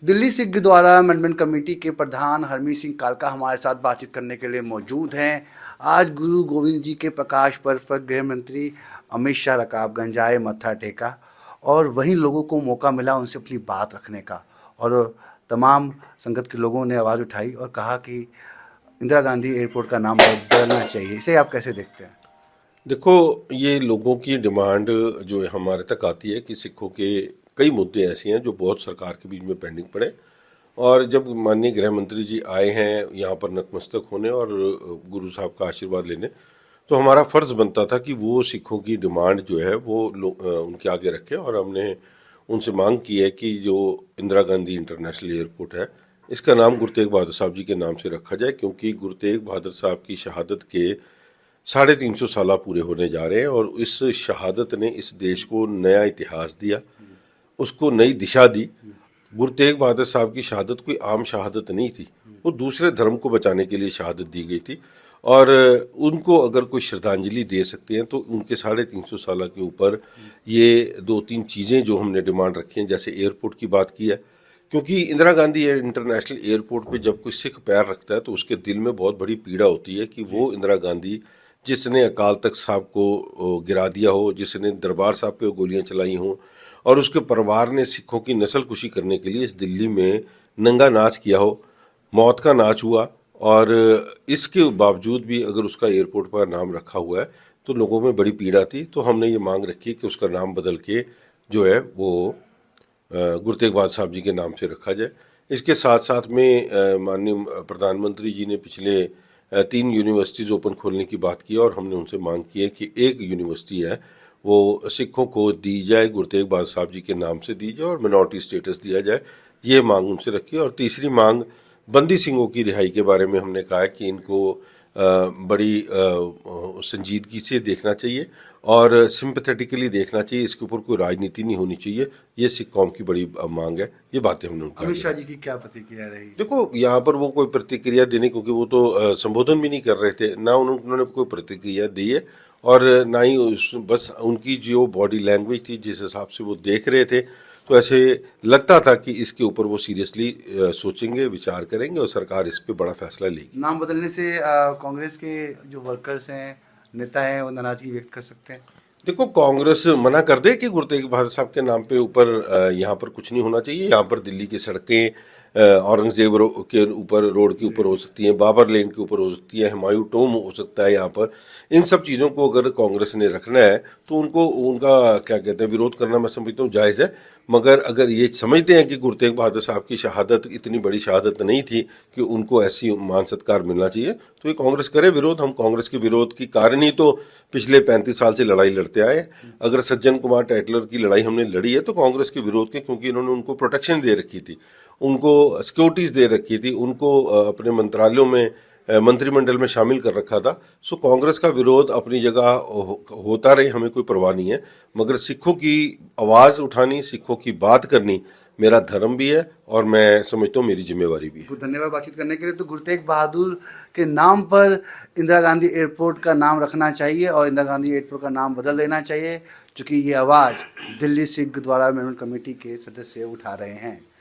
Delhi Sikh gurdwara management committee के प्रधान हरमीत सिंह कालका हमारे साथ बातचीत करने के लिए मौजूद हैं। आज गुरु गोविंद जी के प्रकाश पर्व पर गृह मंत्री अमित शाह रकाबगंज आए, मत्था टेका और वहीं लोगों को मौका मिला उनसे अपनी बात रखने का। और तमाम संगत के लोगों ने आवाज़ उठाई और कहा कि इंदिरा गांधी एयरपोर्ट का नाम बदलना चाहिए। इसे आप कैसे देखते हैं? देखो, ये लोगों की डिमांड जो है हमारे तक आती है कि सिखों के कई मुद्दे ऐसे हैं जो बहुत सरकार के बीच में पेंडिंग पड़े। और जब माननीय गृह मंत्री जी आए हैं यहाँ पर नतमस्तक होने और गुरु साहब का आशीर्वाद लेने, तो हमारा फ़र्ज़ बनता था कि वो सिखों की डिमांड जो है वो उनके आगे रखें। और हमने उनसे मांग की है कि जो इंदिरा गांधी इंटरनेशनल एयरपोर्ट है, इसका नाम गुरु तेग बहादुर साहब जी के नाम से रखा जाए, क्योंकि गुरु तेग बहादुर साहब की शहादत के 350 साल पूरे होने जा रहे हैं। और इस शहादत ने इस देश को नया इतिहास दिया, उसको नई दिशा दी। गुरु तेग बहादुर साहब की शहादत कोई आम शहादत नहीं थी, वो दूसरे धर्म को बचाने के लिए शहादत दी गई थी। और उनको अगर कोई श्रद्धांजलि दे सकते हैं तो उनके 350 साल के ऊपर ये 2-3 चीज़ें जो हमने डिमांड रखी हैं, जैसे एयरपोर्ट की बात की है, क्योंकि इंदिरा गांधी इंटरनेशनल एयरपोर्ट पे जब कोई सिख पैर रखता है तो उसके दिल में बहुत बड़ी पीड़ा होती है कि वो इंदिरा गांधी जिसने अकाल तख्त साहब को गिरा दिया हो, जिसने दरबार साहब पे गोलियां चलाई हों, और उसके परिवार ने सिखों की नस्ल कुशी करने के लिए इस दिल्ली में नंगा नाच किया हो, मौत का नाच हुआ, और इसके बावजूद भी अगर उसका एयरपोर्ट पर नाम रखा हुआ है तो लोगों में बड़ी पीड़ा थी। तो हमने ये मांग रखी कि उसका नाम बदल के जो है वो गुरु तेग बहादुर साहब जी के नाम से रखा जाए। इसके साथ साथ में माननीय प्रधानमंत्री जी ने पिछले 3 यूनिवर्सिटीज़ ओपन खोलने की बात की, और हमने उनसे मांग की है कि एक यूनिवर्सिटी है वो सिखों को दी जाए, गुरु तेग बहादुर साहब जी के नाम से दी जाए और मिनॉरिटी स्टेटस दिया जाए। ये मांग उनसे रखी। और तीसरी मांग बंदी सिंहों की रिहाई के बारे में हमने कहा है कि इनको बड़ी संजीदगी से देखना चाहिए और सिंपैथेटिकली देखना चाहिए, इसके ऊपर कोई राजनीति नहीं होनी चाहिए। ये सिख कौम की बड़ी मांग है। ये बातें हमने उनके अमित आगे शाह रखी। जी की क्या प्रतिक्रिया रही? देखो, यहाँ पर वो कोई प्रतिक्रिया देने, क्योंकि वो तो संबोधन भी नहीं कर रहे थे, ना उन्होंने कोई प्रतिक्रिया दी है, और ना ही बस उनकी जो बॉडी लैंग्वेज थी जिस हिसाब से वो देख रहे थे, तो ऐसे लगता था कि इसके ऊपर वो सीरियसली सोचेंगे, विचार करेंगे और सरकार इस पे बड़ा फैसला लेगी। नाम बदलने से कांग्रेस के जो वर्कर्स हैं, नेता हैं, वो नाराजगी व्यक्त कर सकते हैं। देखो, कांग्रेस मना कर दे कि गुरु तेग बहादुर साहब के नाम पे ऊपर यहाँ पर कुछ नहीं होना चाहिए। यहाँ पर दिल्ली की सड़कें औरंगजेब के ऊपर, रोड के ऊपर हो सकती हैं, बाबर लेन के ऊपर हो सकती है, हुमायूं टोम हो सकता है। यहाँ पर इन सब चीज़ों को अगर कांग्रेस ने रखना है तो उनको उनका क्या कहते हैं विरोध करना मैं समझता हूँ जायज़ है। मगर अगर ये समझते हैं कि गुरु तेग बहादुर साहब की शहादत इतनी बड़ी शहादत नहीं थी कि उनको ऐसी मान सत्कार मिलना चाहिए, तो ये कांग्रेस करे विरोध। हम कांग्रेस के विरोध की कारण ही तो पिछले 35 साल से लड़ाई लड़ते आए। अगर सज्जन कुमार टैटलर की लड़ाई हमने लड़ी है तो कांग्रेस के विरोध के, क्योंकि इन्होंने उनको प्रोटेक्शन दे रखी थी, उनको सिक्योरिटीज़ दे रखी थी, उनको अपने मंत्रालयों में मंत्रिमंडल में शामिल कर रखा था। सो कांग्रेस का विरोध अपनी जगह होता रहे, हमें कोई परवाह नहीं है। मगर सिखों की आवाज़ उठानी, सिखों की बात करनी मेरा धर्म भी है और मैं समझता हूँ मेरी जिम्मेवारी भी है। बहुत धन्यवाद बातचीत करने के लिए। तो गुरु तेग बहादुर के नाम पर इंदिरा गांधी एयरपोर्ट का नाम रखना चाहिए और इंदिरा गांधी एयरपोर्ट का नाम बदल देना चाहिए, क्योंकि ये आवाज़ दिल्ली सिख गुरुद्वारा मैनेजमेंट कमेटी के सदस्य उठा रहे हैं।